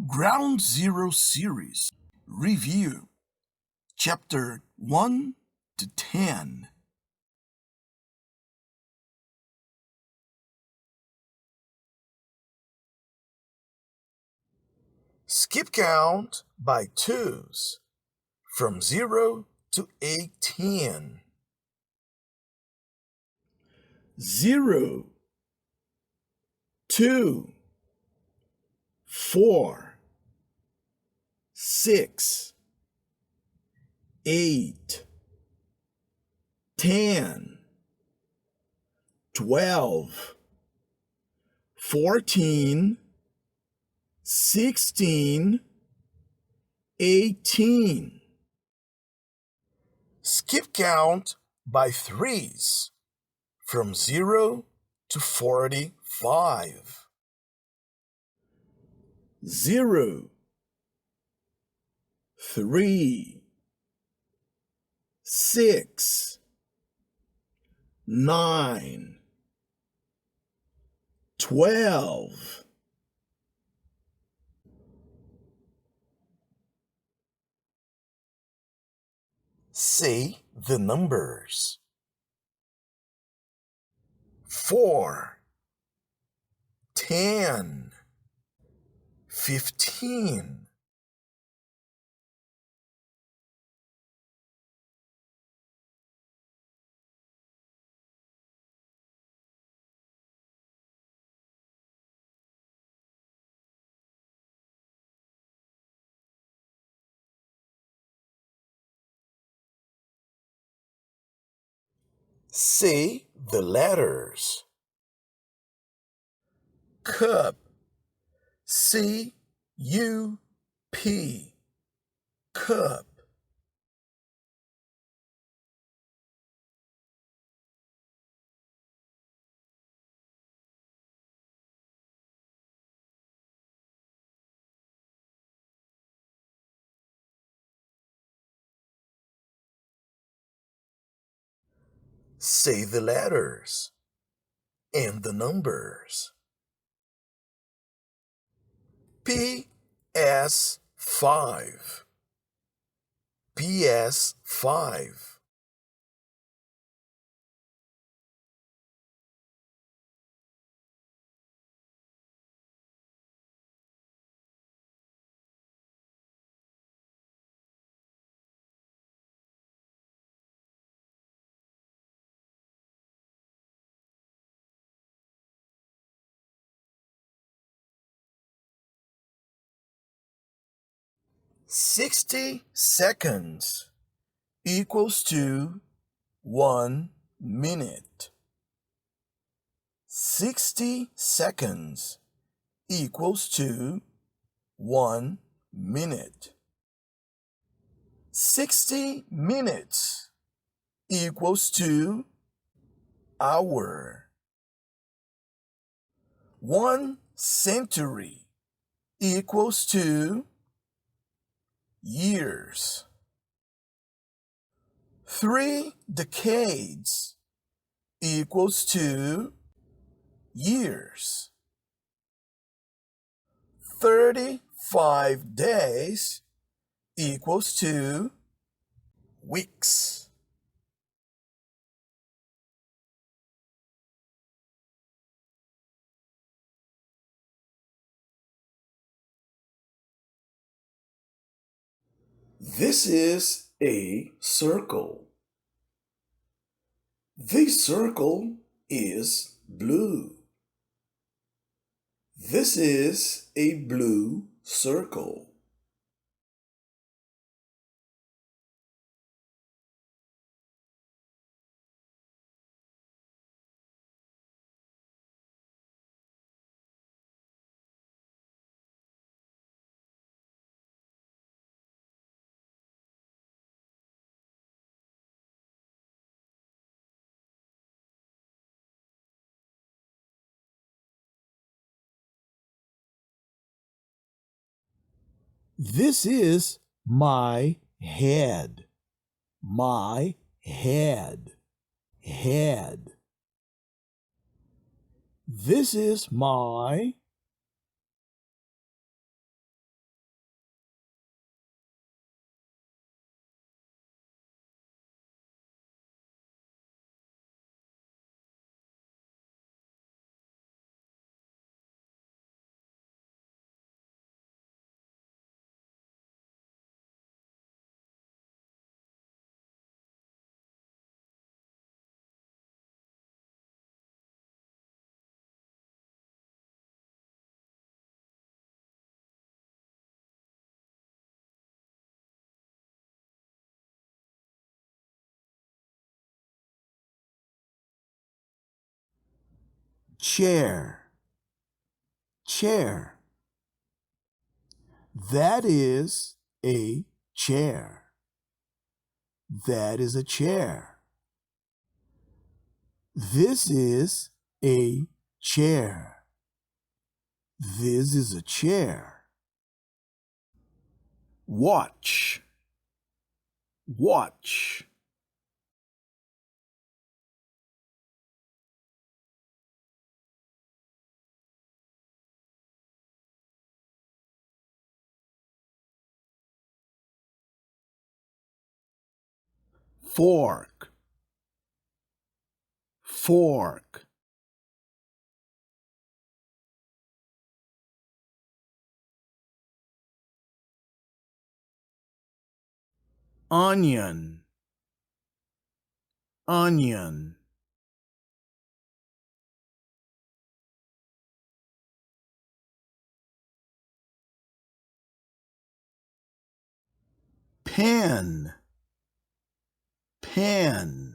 Ground Zero Series Review Chapter 1 to 10. Skip count by twos from 0 to 18. 0, 2, 4, 6, 8, 10, 12, 14, 16, 18. Skip count by threes from 0 to 45. 0, 3, 6, 9, 12. Say the numbers. 4, 10, 15. Say the letters. Cup, C-U-P, cup. Say the letters and the numbers. PS5, PS5. "60 seconds equals to 1 minute. 60 seconds equals to 1 minute. 60 minutes equals to hour. 1 century equals to years. 3 decades equals to years. 35 days equals to weeks. This is a circle. This circle is blue. This is a blue circle. This is my head. My head. Head. This is my chair, chair. That is a chair. That is a chair. This is a chair. This is a chair. Watch, watch. Fork, fork. Onion, onion. Pen, pen.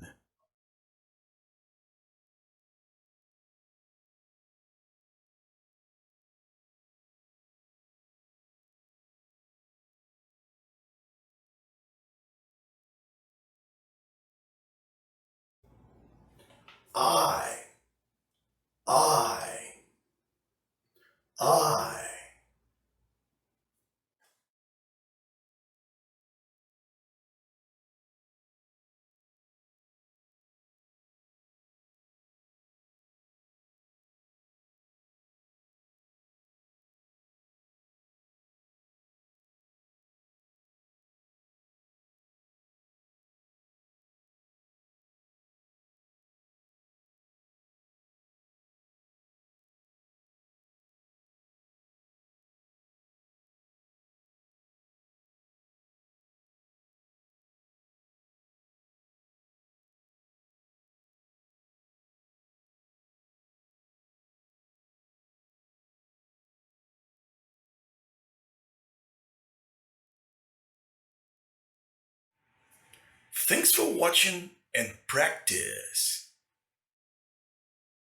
I, I, I. Thanks for watching and practice.